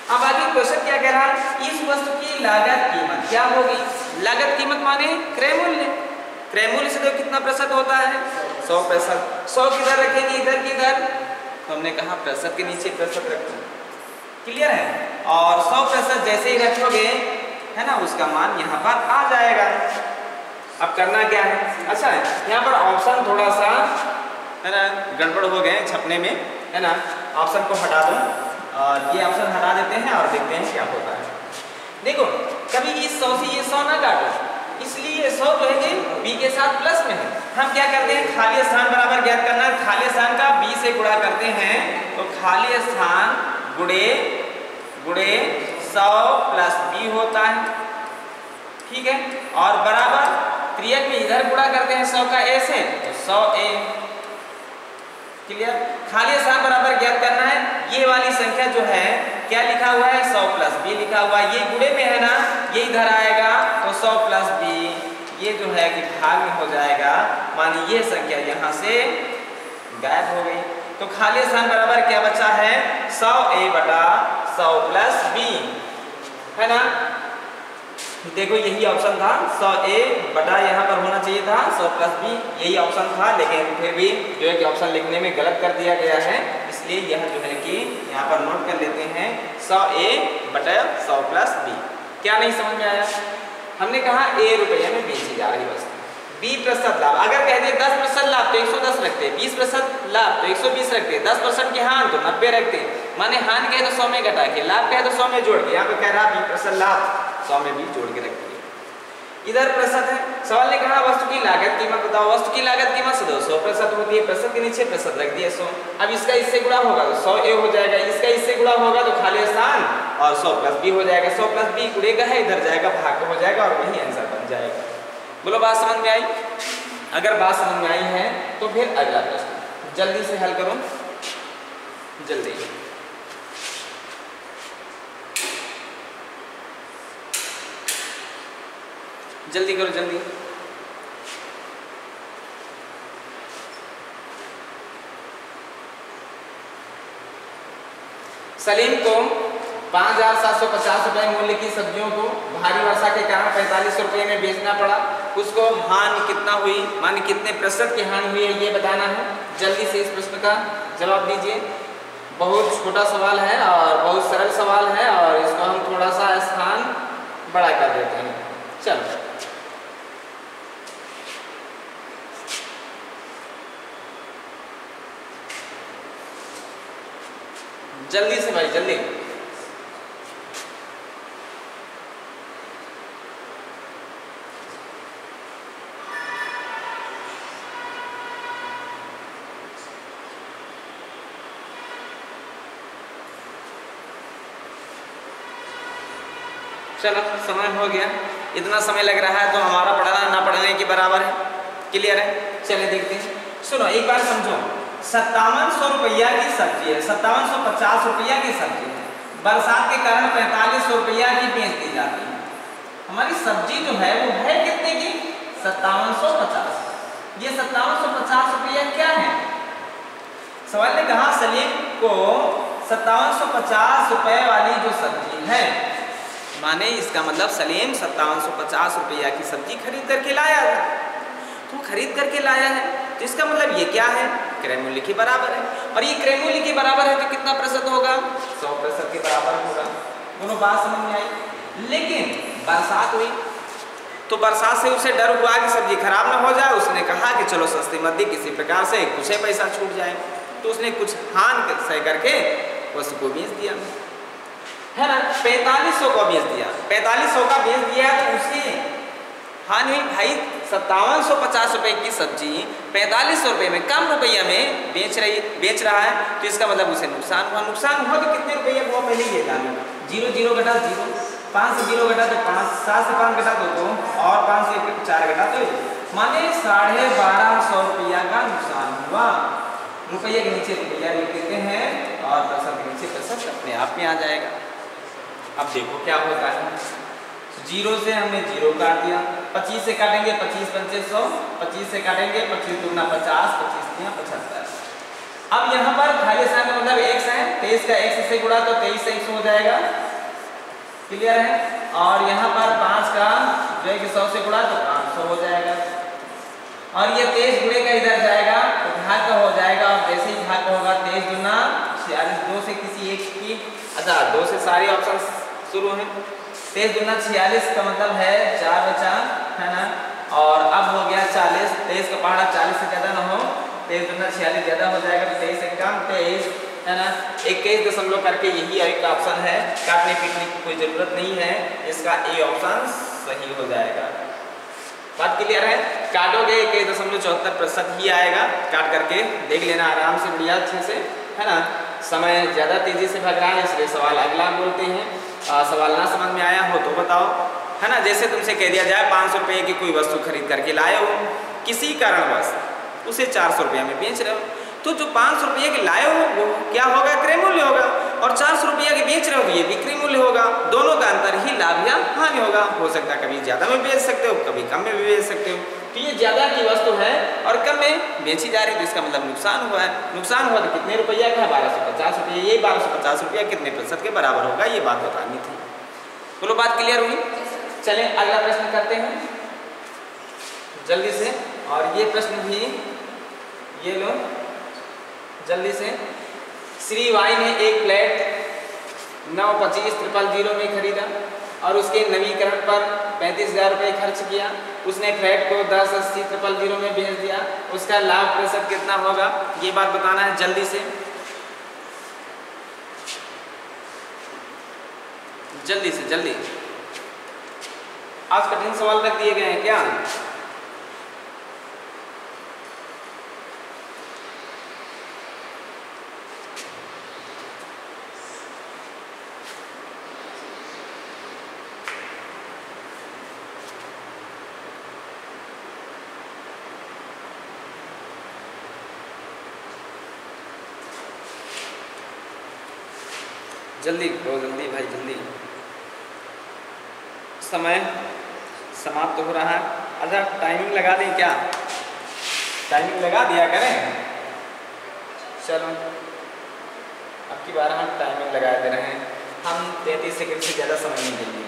अब आगे क्वेश्चन क्या कह रहा है, इस वस्तु की लागत कीमत क्या होगी। लागत कीमत माने क्रय मूल्य। क्रय मूल्य से तो कितना प्रतिशत होता है, 100%। 100 किधर रखेंगे, इधर किधर, तो हमने कहा प्रतिशत के नीचे प्रतिशत रखो, क्लियर है। और 100% जैसे ही रखोगे है ना, उसका मान यहाँ पर आ जाएगा। अब करना क्या है, अच्छा है यहाँ पर ऑप्शन थोड़ा सा है ना गड़बड़ हो गए छपने में, है ना। ऑप्शन को हटा दो और ये ऑप्शन हटा देते हैं और देखते हैं क्या होता है। देखो कभी इस 100 से ये 100 ना काटो, इसलिए 100 जो है बी के साथ प्लस में है। हम क्या करते हैं, खाली स्थान बराबर ज्ञात करना है, खाली स्थान का बी से गुणा करते हैं, तो खाली स्थान गुणे 100 प्लस बी होता है, ठीक है। और बराबर त्रियक में इधर गुणा करते हैं 100 का ए से, तो 100 ए, क्लियर। खाली स्थान बराबर ज्ञात करना है, ये वाली संख्या जो है क्या लिखा हुआ है, 100 प्लस बी लिखा हुआ है, ये गुणे में है ना, ये इधर आएगा तो 100 प्लस बी, ये जो है कि भाग में हो जाएगा, मानी ये संख्या यहाँ से गायब हो गई। तो खाली स्थान बराबर क्या बचा है, 100 ए बटा 100 प्लस बी, है ना। देखो यही ऑप्शन था, 100 ए बटा यहाँ पर होना चाहिए था 100 प्लस बी, यही ऑप्शन था, लेकिन फिर भी जो है कि ऑप्शन लिखने में गलत कर दिया गया है, इसलिए यह जो है कि यहाँ पर नोट कर लेते हैं 100 ए बटा 100 प्लस बी। क्या नहीं समझ में आया, हमने कहा ए रुपये में बेची जा रही वस्तु, बी प्रतिशत लाभ, अगर कहते 10% लाभ तो 110 रखते, 20% लाभ तो 120 रखते, 10% की हान तो 90 रखते, माने हान कहे तो 100 में घटा के, लाभ कहे तो 100 में जोड़ के, यहाँ पे कह रहा 20% लाभ 100 में भी जोड़ के रखिए। इधर प्रतिशत है, सवाल ने कहा वस्तु की लागत कीमत बताओ, वस्तु की लागत कीमत से 200% होती है, प्रतिशत के नीचे प्रतिशत रख दिया 100। अब इसका इससे गुणा होगा तो 100 ए हो जाएगा, इसका इससे गुणा होगा तो खाली स्थान और 100 प्लस बी हो जाएगा, 100 प्लस बी गुणेगा है, इधर जाएगा भाग हो जाएगा और वही आंसर बन जाएगा। बोलो बात समझ में आई, अगर बात समझ में आई है तो फिर अगला प्रश्न जल्दी से हल करो, जल्दी जल्दी करो जल्दी। सलीम को 5,750 रुपए मूल्य की सब्जियों को भारी वर्षा के कारण 45 रुपए में बेचना पड़ा, उसको हानि कितना हुई, माने कितने प्रतिशत की हानि हुई है ये बताना है। जल्दी से इस प्रश्न का जवाब दीजिए, बहुत छोटा सवाल है और बहुत सरल सवाल है और इसको हम थोड़ा सा स्थान बड़ा कर देते हैं। चलो जल्दी से भाई जल्दी। चलो समय हो गया, इतना समय लग रहा है तो हमारा पढ़ना ना पढ़ने के बराबर है, क्लियर है। चलिए देखते हैं, सुनो एक बार समझो, 5700 रुपया की सब्जी है, 5750 रुपया की सब्जी है, बरसात के कारण 4500 रुपया की बेच दी जाती है। हमारी सब्जी जो है वो है कितने की, 5750। ये 5750 रुपया क्या है, सवाल ने कहा सलीम को 5750 रुपए वाली जो सब्जी है, माने इसका मतलब सलीम 5750 रुपया की सब्जी खरीद करके लाया है, तो खरीद करके लाया है तो इसका मतलब ये क्या है, क्रय मूल्य के बराबर है, और ये क्रय मूल्य के बराबर है तो कितना प्रतिशत होगा, 100% के बराबर होगा। दोनों बात समझ में आई। लेकिन बरसात हुई तो बरसात से उसे डर हुआ कि सब्जी खराब ना हो जाए, उसने कहा कि चलो सस्ती मत दी, किसी प्रकार से कुछ पैसा छूट जाए, तो उसने कुछ हान सह करके वस्तु को बेच दिया, है ना। 4500 को बेच दिया, 4500 का बेच दिया तो उसकी हानि हुई। भाई 5750 रुपए की सब्जी 4500 रुपए में, कम रुपया में बेच रहा है, तो इसका मतलब उसे नुकसान हुआ। नुकसान हुआ तो कितने रुपये हुआ पहले ये जानो, 0 0 घटा 0, 5 से 0 घटा तो 5, 7 से 5 घटा तो 2 और 5 से 4 घटा तो, माने 1250 रुपया का नुकसान हुआ। रुपये के नीचे रुपया लिख देते हैं और प्रतिशत के नीचे प्रतिशत अपने आप में आ जाएगा। अब देखो क्या होता है, 0 से हमने 0 काट दिया, 25 से काटेंगे 25 पंचे 100, 25 से काटेंगे 25 दूना 50, 25 तिया 75, अब यहाँ पर खाली स्थान का मतलब x है, 23 का x से गुणा तो 23x हो जाएगा, क्लियर है। और यहाँ पर 5 का जो है कि 100 से गुणा तो 500 हो जाएगा। और ये 23 गुणे का इधर जाएगा तो घात का हो जाएगा, और जैसे ही घात का होगा 23 दूना 46, 2 से किसी एक की, अच्छा 2 से सारी ऑप्शन शुरू हैं। 23 दूना 46 का मतलब है 4 बचा, है ना। और अब हो गया 40, 23 का पहाड़ा 40 से ज्यादा ना हो, 23 दूना 46 ज्यादा हो जाएगा, तो 23 से कम 23, है ना। 21 दशमलव करके यही एक ऑप्शन है, काटने पीटने की कोई जरूरत नहीं है, इसका ए ऑप्शन सही हो जाएगा। बात क्लियर है। काटोगे 21.74% ही आएगा, काट करके देख लेना आराम से, बढ़िया अच्छे से, है ना। समय ज़्यादा तेजी से भाग रहा है, इसलिए सवाल अगला बोलते हैं। सवाल ना समझ में आया हो तो बताओ, है ना। जैसे तुमसे कह दिया जाए 500 रुपये की कोई वस्तु खरीद करके लाए हो, किसी कारणवश उसे 400 रुपये में बेच रहे हो, तो जो 500 रुपये की लाए हो वो क्या होगा, क्रय मूल्य होगा, और 400 रुपये की बेच रहे हो तो ये बिक्री मूल्य होगा। दोनों का अंतर ही लाभ या हानि होगा। हो सकता है कभी ज़्यादा में बेच सकते हो, कभी कम में भी बेच सकते हो। तो ये ज़्यादा की वस्तु है और कम में बेची जा रही है, तो इसका मतलब नुकसान हुआ है। नुकसान हुआ तो कितने रुपया का है, 1250 रुपये। ये 1250 रुपया कितने प्रतिशत के बराबर होगा, ये बात बतानी थी। बोलो बात क्लियर हुई। चलें अगला प्रश्न करते हैं जल्दी से, और ये प्रश्न भी ये लो जल्दी से। श्री वाई ने एक फ्लैट 925,000 में खरीदा और उसके नवीकरण पर 35,000 रुपये खर्च किया। उसने फ्लैट को 10,80,000 में बेच दिया, उसका लाभ प्रतिशत कितना होगा, ये बात बताना है जल्दी से, जल्दी से जल्दी। आज कठिन सवाल रख दिए गए हैं क्या? जल्दी करो, जल्दी भाई जल्दी, समय समाप्त हो रहा है। अच्छा टाइमिंग लगा दें क्या? टाइमिंग लगा दिया करें। चलो अब की बार हम टाइमिंग लगा दे रहे हैं, हम 33 सेकंड से ज़्यादा समय नहीं देंगे।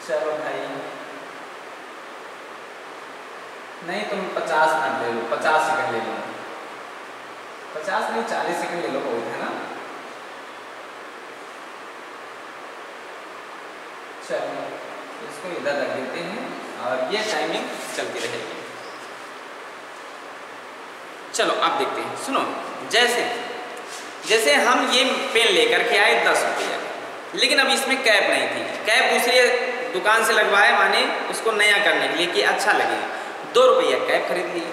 चलो भाई, नहीं तुम 50 मिनट ले लो, 50 सेकंड ले लो, 50 नहीं 40 सेकंड ले लो, बहुत है ना। चलो इसको इधर रख देते हैं और ये टाइमिंग चलती रहेगी। चलो अब देखते हैं, सुनो। जैसे जैसे हम ये पेन लेकर के आए 10 रुपये, लेकिन अब इसमें कैप नहीं थी, कैप दूसरी दुकान से लगवाए, माने उसको नया करने के लिए कि अच्छा लगे, 2 रुपये कैप खरीद लिए,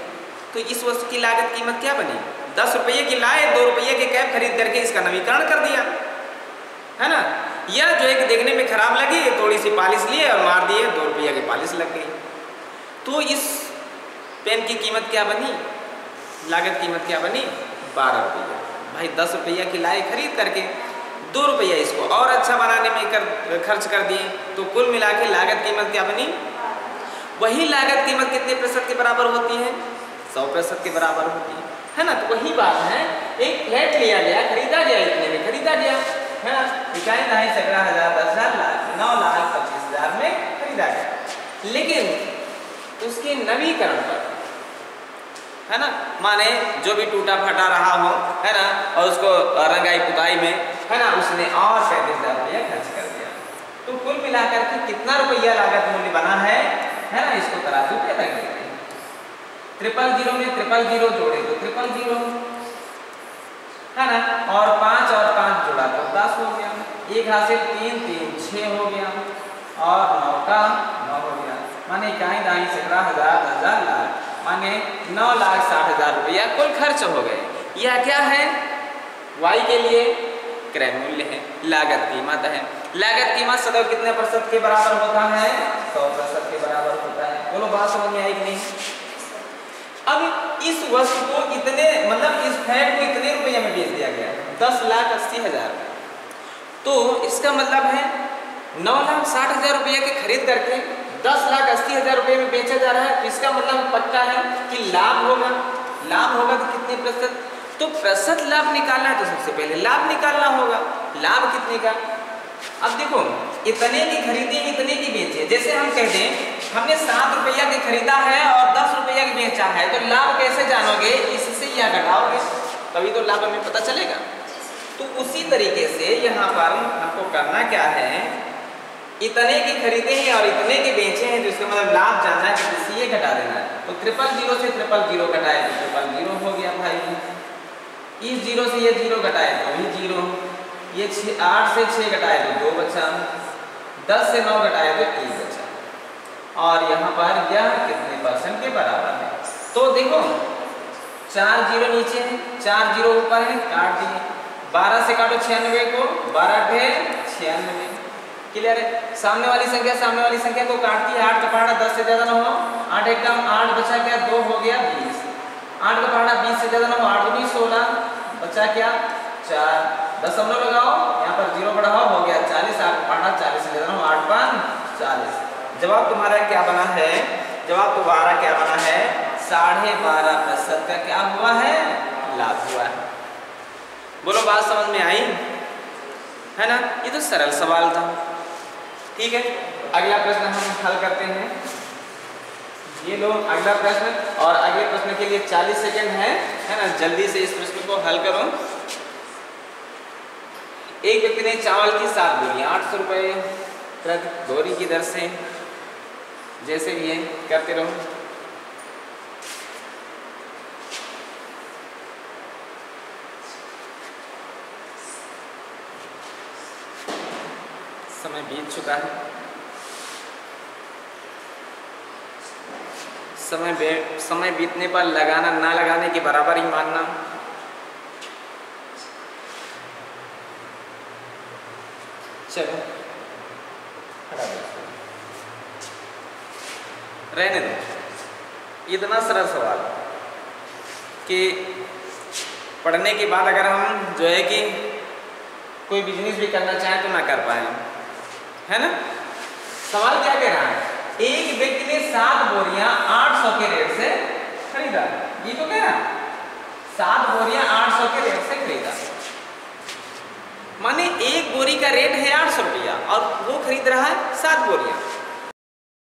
तो इस वस्तु की लागत कीमत क्या बनी? 10 रुपये की लाए, 2 रुपये की कैप खरीद करके इसका नवीकरण कर दिया, है ना। या जो है कि देखने में खराब लगी, थोड़ी सी पॉलिश लिए और मार दिए, 2 रुपये की पॉलिश लग गई, तो इस पेन की कीमत क्या बनी, लागत कीमत क्या बनी? 12 रुपये। भाई 10 रुपये की लाए खरीद करके 2 रुपये इसको और अच्छा बनाने में खर्च कर दिए, तो कुल मिला के लागत कीमत क्या बनी? वही लागत कीमत कितने प्रतिशत के बराबर होती है? 100% के बराबर होती है ना। तो वही बात है, एक फ्लैट लिया गया, खरीदा गया, इतने में खरीदा गया, है ना। इकाई नहीं सैकड़ा हजार 10,000 लाख 9,25,000 में खरीदा गया, लेकिन उसके नवीकरण पर, है ना, माने जो भी टूटा फटा रहा हो, है ना, और उसको रंगाई पुताई में, है ना, उसने और 35,000 रुपया खर्च कर दिया, तो कुल मिलाकर के कितना रुपया लागत मूल्य बना है ना। इसको तराजू पे रख देते हैं, 000 में 000 जोड़े तो 000, है ना, और 5 और 5 जोड़ा तो 10 हो गया, 1 हाथ से 3 3 6 हो गया, और 9 का 9 हो गया, माने इकाई दाई सैकड़ा हजार 10,000 लाख, माने 9,60,000 रुपया कुल खर्च हो गए। यह क्या है? वाई के लिए क्रय मूल्य है, लागत कीमत है। लागत कीमत सदैव कितने प्रतिशत के बराबर होता है? 100% के बराबर होता है। बोलो बात समझ में आई कि नहीं? अब इस वस्तु को इतने, मतलब इस फ्लैट को इतने रुपये में बेच दिया गया, 10,80,000, तो इसका मतलब है 9,60,000 रुपये के खरीद करके 10,80,000 रुपये में बेचा जा रहा है, तो इसका मतलब पक्का है कि लाभ होगा, लाभ होगा तो कितने प्रतिशत, तो प्रतिशत लाभ निकालना है तो सबसे पहले लाभ निकालना होगा। लाभ कितने का, अब देखो इतने की खरीदे इतने की बेचे, जैसे हम कहते हैं हमने 7 रुपया की खरीदा है और 10 रुपया की बेचा है, तो लाभ कैसे जानोगे, इससे या घटाओगे तभी तो लाभ हमें पता चलेगा। तो उसी तरीके से यहाँ पर हमको करना क्या है, इतने की खरीदे हैं और इतने के बेचे हैं, तो इसका मतलब लाभ जानना है तो इससे ये घटा देना है। तो 000 से 000 घटाए तो 000 हो गया भाई, इस 0 से ये 0 घटाए तो भी 0, ये 8 से 6 घटाए तो 2 बचा, 10 से 9 घटाए तो 1 बचा, और यहाँ पर यह कितने परसेंट के बराबर है। तो देखो 4 0 नीचे है, 4 0 ऊपर है, काट दिए, 12 से काटो 96 को, 12 × 96, क्लियर है। सामने वाली संख्या को काट दिया, 8 का पहाड़ा 10 से ज्यादा ना हो, 8 1 का 8 बचा क्या 2 हो गया 20, 8 का पहाड़ा 20 से ज्यादा ना हो, 8 2 16 बचा क्या 4, दशमलव लगाओ, यहाँ पर 0 बढ़ाओ हो गया 40, 8 पहाड़ा 40 से ज्यादा ना हो, 8 5 40। जवाब तुम्हारा क्या बना है, जवाब तुम्हारा क्या बना है, 12.5% का क्या हुआ है, लाभ हुआ है। बोलो बात समझ में आई है ना, ये तो सरल सवाल था। ठीक है, अगला प्रश्न हम हल करते हैं। ये लो अगला प्रश्न, और अगले प्रश्न के लिए 40 सेकंड है ना, जल्दी से इस प्रश्न को हल करो। एक व्यक्ति ने चावल की 7 बोरियां 800 रुपये प्रति बोरी की दर से, जैसे भी है करते रहो। समय बीत चुका है, समय बीतने पर लगाना ना लगाने के बराबर ही मानना। चलो रहने दो, इतना सरल सवाल कि पढ़ने के बाद अगर हम जो है कि कोई बिजनेस भी करना चाहें तो ना कर पाए, है ना। सवाल क्या कह रहा है, एक व्यक्ति ने 7 बोरियां 800 के रेट से खरीदा, ये तो कह रहा है 7 बोरियां 800 के रेट से खरीदा, माने एक बोरी का रेट है 800 रुपया और वो खरीद रहा है 7 बोरियां।